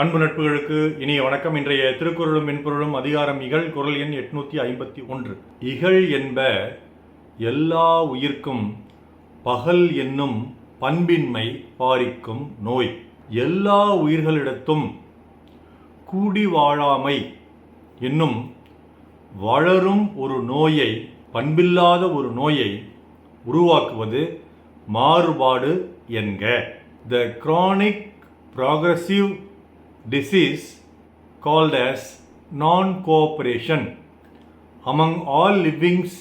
அன்பு நட்புகளுக்கு இனிய வணக்கம். இன்றைய திருக்குறளும் மென்பொருளும் அதிகாரம் இகழ், குறள் எண் 851. இகழ் என்ப எல்லா உயிர்க்கும் பகல் என்னும் பண்பின்மை பாரிக்கும் நோய். எல்லா உயிர்களிடத்தும் கூடி வாழாமை என்னும் வளரும் ஒரு நோயை, பண்பில்லாத ஒரு நோயை உருவாக்குவது மாறுபாடு என்க. The chronic progressive disease called as non-cooperation among all livings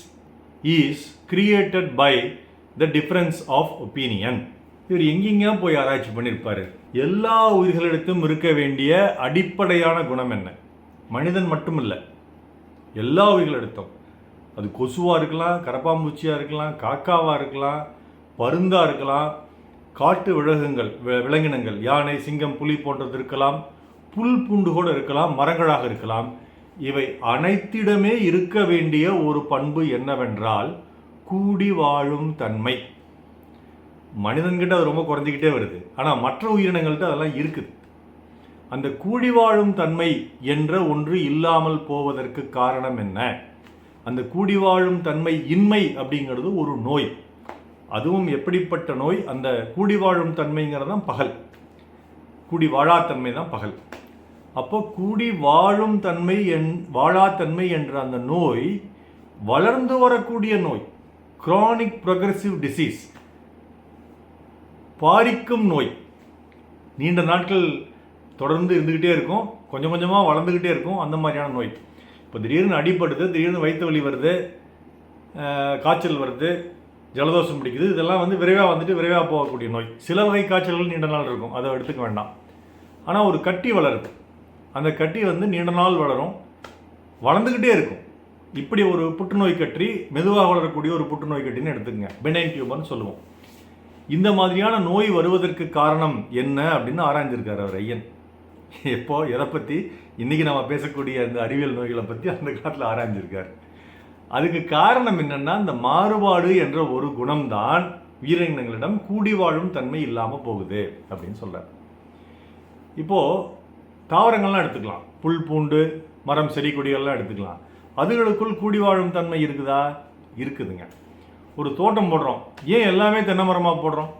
is created by the difference of opinion. இவர் எங்கெங்க போய் ஆராய்ச்சி பண்ணியிருப்பாரு? எல்லா உயிர்களிடத்தும் இருக்க வேண்டிய அடிப்படையான குணம் என்ன? மனிதன் மட்டும் இல்லை, எல்லா உயிர்களிடத்தும். அது கொசுவாக இருக்கலாம், கரப்பாம்பூச்சியாக இருக்கலாம், காக்காவாக இருக்கலாம், பருந்தாக இருக்கலாம், காட்டு விலங்கினங்கள் யானை, சிங்கம், புலி போன்றது இருக்கலாம், புல் பூண்டு கூட இருக்கலாம், மரங்களாக இருக்கலாம். இவை அனைத்திடமே இருக்க வேண்டிய ஒரு பண்பு என்னவென்றால் கூடி வாழும் தன்மை. மனிதன்கிட்ட அது ரொம்ப குறைஞ்சிக்கிட்டே வருது, ஆனால் மற்ற உயிரினங்கள்கிட்ட அதெல்லாம் இருக்குது. அந்த கூடி வாழும் தன்மை என்ற ஒன்று இல்லாமல் போவதற்கு காரணம் என்ன? அந்த கூடி வாழும் தன்மை இன்மை அப்படிங்கிறது ஒரு நோய். அதுவும் எப்படிப்பட்ட நோய்? அந்த கூடி வாழும் தன்மைங்கிறது தான் பகல், கூடி வாழாத்தன்மை தான் பகல். அப்போ கூடி வாழும் தன்மை வாழாத்தன்மை என்ற அந்த நோய் வளர்ந்து வரக்கூடிய நோய், கிரானிக் ப்ரொக்ரெசிவ் டிசீஸ், பாரிக்கும் நோய். நீண்ட நாட்கள் தொடர்ந்து இருந்துக்கிட்டே இருக்கும், கொஞ்சம் கொஞ்சமாக வளர்ந்துக்கிட்டே இருக்கும். அந்த மாதிரியான நோய். இப்போ திடீர்னு அடிபடுது, திடீர்னு வயிற்று வலி வருது, காய்ச்சல் வருது, ஜலதோஷம் பிடிக்குது, இதெல்லாம் விரைவாக விரைவாக போகக்கூடிய நோய். சில வகை காய்ச்சல்கள் நீண்ட நாள் இருக்கும், அதை எடுத்துக்க வேண்டாம். ஆனால் ஒரு கட்டி வளருது, அந்த கட்டி நீண்ட நாள் வளரும், வளர்ந்துக்கிட்டே இருக்கும். இப்படி ஒரு புற்றுநோய் கட்டி, மெதுவாக வளரக்கூடிய ஒரு புற்றுநோய் கட்டின்னு எடுத்துக்கங்க, பெனைன் டியூமர்னு சொல்லுவோம். இந்த மாதிரியான நோய் வருவதற்கு காரணம் என்ன அப்படின்னு ஆராய்ஞ்சிருக்கார் அவர் ஐயன். எப்போ, எதை பற்றி? இன்றைக்கி நம்ம பேசக்கூடிய அந்த அறிவியல் நோய்களை பற்றி அந்த காலத்தில் ஆராய்ஞ்சிருக்கார். அதுக்கு காரணம் என்னென்னா, இந்த மாறுபாடு என்ற ஒரு குணம்தான் உயிரினங்களிடம் கூடி வாழும் தன்மை இல்லாமல் போகுது அப்படின்னு சொல்கிறார். இப்போது தாவரங்கள்லாம் எடுத்துக்கலாம், புல் பூண்டு மரம் செடி கொடிகள்லாம் எடுத்துக்கலாம். அதுகளுக்குள் கூடி வாழும் தன்மை இருக்குதா? இருக்குதுங்க. ஒரு தோட்டம் போடுறோம், ஏன் எல்லாமே தென்னை மரமாக போடுறோம்?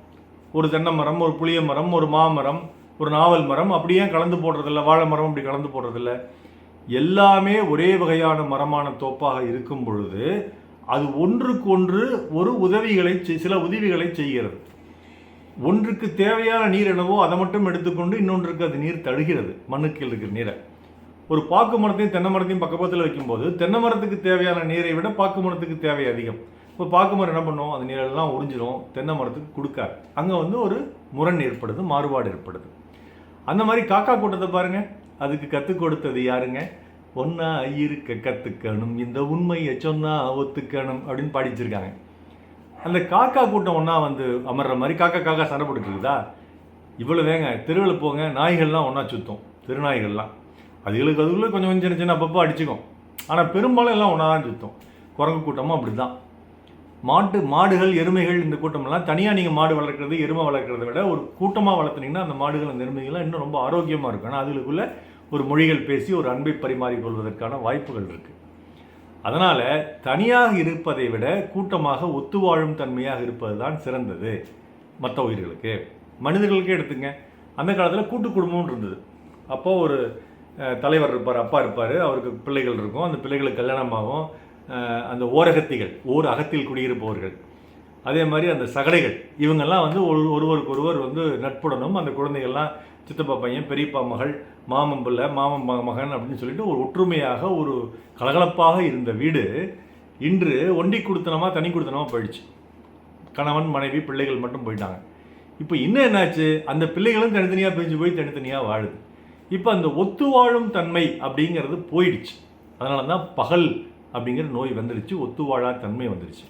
ஒரு தென்னை மரம், ஒரு புளிய மரம், ஒரு மாமரம், ஒரு நாவல் மரம், அப்படியே கலந்து போடுறதில்ல. வாழை மரம் அப்படி கலந்து போடுறதில்ல. எல்லாமே ஒரே வகையான மரமான தோப்பாக இருக்கும் பொழுது அது ஒன்றுக்கு ஒன்று சில உதவிகளை செய்கிறது. ஒன்றுக்கு தேவையான நீர் என்னவோ அதை மட்டும் எடுத்துக்கொண்டு இன்னொன்றுக்கு அது நீர் தழுகிறது. மண்ணுக்கு இருக்கிற நீரை ஒரு பாக்கு மரத்தையும் தென்னை மரத்தையும் பக்கத்தில் வைக்கும்போது தென்னை மரத்துக்கு தேவையான நீரை விட பாக்கு மரத்துக்கு தேவை அதிகம். இப்போ பாக்கு மரம் என்ன பண்ணும்? அந்த நீரெல்லாம் உறிஞ்சிடும், தென்னை மரத்துக்கு கொடுக்காது. அங்கே ஒரு முரண் ஏற்படுது, மாறுபாடு ஏற்படுது. அந்த மாதிரி காக்கா கூட்டத்தை பாருங்க, அதுக்கு கற்றுக் கொடுத்தது யாருங்க? ஒன்னா இருக்க கற்றுக்கணும், இந்த உண்மையை சொன்னா ஒத்துக்கணும் அப்படின்னு பாடிச்சிருக்காங்க. அந்த காக்கா கூட்டம் ஒன்றா அமர்ற மாதிரி காக்கா சண்டை போட்டுருக்குதா? இவ்வளோ வேங்க. தெருவில் போங்க, நாய்கள்லாம் ஒன்றா சுற்றும், தெருநாய்கள்லாம். அதுகளுக்கு அதுக்குள்ளே கொஞ்சம் சின்ன சின்ன அப்பப்போ அடிச்சுக்கும். ஆனால் பெரும்பாலும் எல்லாம் ஒன்றா தான் சுற்றும். குரங்கு கூட்டமும் அப்படி தான். மாடுகள், எருமைகள், இந்த கூட்டமெல்லாம் தனியாக நீங்கள் மாடு வளர்க்குறது, எருமை வளர்க்குறத விட ஒரு கூட்டமாக வளர்த்துனீங்கன்னா அந்த மாடுகள், அந்த எருமைகள்லாம் இன்னும் ரொம்ப ஆரோக்கியமாக இருக்கும். ஆனால் அதுகளுக்குள்ளே ஒரு மொழிகள் பேசி ஒரு அன்பை பரிமாறிக்கொள்வதற்கான வாய்ப்புகள் இருக்குது. அதனால் தனியாக இருப்பதை விட கூட்டமாக ஒத்து வாழும் தன்மையாக இருப்பது தான் சிறந்தது மற்ற உயிர்களுக்கு. மனிதர்களுக்கே எடுத்துங்க, அந்த காலத்தில் கூட்டு குடும்பம் இருந்தது. அப்போது ஒரு தலைவர் இருப்பார், அப்பா இருப்பார், அவருக்கு பிள்ளைகள் இருக்கும், அந்த பிள்ளைகளுக்கு கல்யாணமாகும். அந்த ஓர் அகத்தில் குடியிருப்பவர்கள், அதே மாதிரி அந்த சகடைகள், இவங்கெல்லாம் ஒருவருக்கொருவர் நட்புடனும், அந்த குழந்தைகள்லாம் சித்தப்பா பையன், பெரியப்பா மகள், மாமன் பிள்ளை, மாமன் மகன் அப்படின்னு சொல்லிட்டு ஒரு ஒற்றுமையாக ஒரு கலகலப்பாக இருந்த வீடு இன்று ஒண்டி கொடுத்தனமா தனி கொடுத்தனமா போயிடுச்சு. கணவன் மனைவி பிள்ளைகள் மட்டும் போயிட்டாங்க. இப்போ இன்னும் என்னாச்சு? அந்த பிள்ளைகளும் தனித்தனியாக பிரிஞ்சு போய் தனித்தனியாக வாழுது. இப்போ அந்த ஒத்து வாழும் தன்மை அப்படிங்கிறது போயிடுச்சு. அதனால தான் பகல் அப்படிங்கிற நோய் வந்துடுச்சு, ஒத்து வாழா தன்மை வந்துடுச்சு.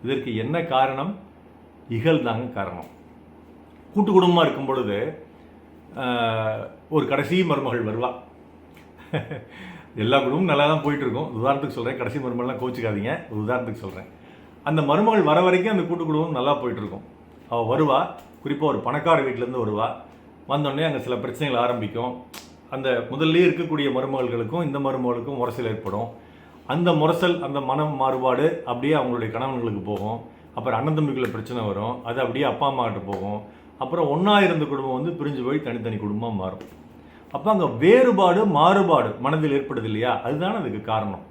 இதற்கு என்ன காரணம்? இகழ் தாங்க காரணம். கூட்டு குடும்பமாக இருக்கும் பொழுது ஒரு கடைசி மருமகள் வருவா. எல்லா குடும்பமும் நல்லா தான் போயிட்டுருக்கோம். உதாரணத்துக்கு சொல்கிறேன், கடைசி மருமகள்லாம் கோச்சிக்காதீங்க, உதாரணத்துக்கு சொல்கிறேன். அந்த மருமகள் வர வரைக்கும் அந்த கூட்டு குடும்பம் நல்லா போயிட்டுருக்கும். அவள் வருவா, குறிப்பாக ஒரு பணக்கார வீட்டிலேருந்து வருவா. வந்தோடனே அங்கே சில பிரச்சனைகள் ஆரம்பிக்கும். அந்த முதல்ல இருக்கக்கூடிய மருமகளுக்கும் இந்த மருமகளுக்கும் முரசல் ஏற்படும். அந்த முரசல், அந்த மன மாறுபாடு அப்படியே அவங்களுடைய கணவன்களுக்கு போகும். அப்புறம் அண்ணன் தம்பிக்குள்ள பிரச்சனை வரும். அது அப்படியே அப்பா அம்மா கிட்ட போகும். அப்புறம் ஒன்றா இருந்த குடும்பம் வந்து பிரிஞ்சு போய் தனித்தனி குடும்பமாக மாறும். அப்போ அங்கே வேறுபாடு, மாறுபாடு மனதில் ஏற்படுது இல்லையா? அதுதானே அதுக்கு காரணம்.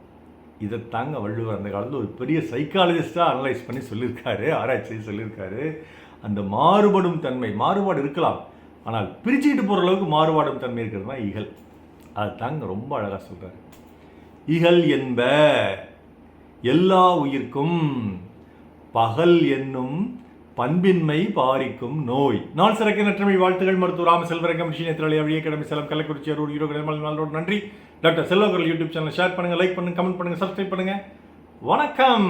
இதைத்தாங்க வள்ளுவர் அந்த காலத்தில் ஒரு பெரிய சைக்காலஜிஸ்டாக அனலைஸ் பண்ணி சொல்லியிருக்காரு, ஆராய்ச்சி சொல்லியிருக்காரு. அந்த மாறுபடும் தன்மை, மாறுபாடு இருக்கலாம், ஆனால் பிரிச்சுக்கிட்டு போகிற அளவுக்கு மாறுபாடும் தன்மை இருக்கிறது தான் இகல். அது தாங்க ரொம்ப அழகாக சொல்கிறாரு. இகல் என்ப எல்லா உயிர்க்கும் பகல் என்னும் பண்பின்மை பாரிக்கும் நோய். நாள் சிறக்க நற்றமை வாழ்த்துகள். மருத்துவர் ராம செல்வரங்கம் நேத்திராலயா வழியே கடமை சேலம் கள்ளக்குறிச்சி அரூர் ஈரோடு நல்லோடு நன்றி. டாக்டர் செல்வகுரல் யூடியூப் சேனல் ஷேர் பண்ணுங்கள், லைக் பண்ணுங்கள், கமெண்ட் பண்ணுங்கள், சப்ஸ்கிரைப் பண்ணுங்கள். வணக்கம்.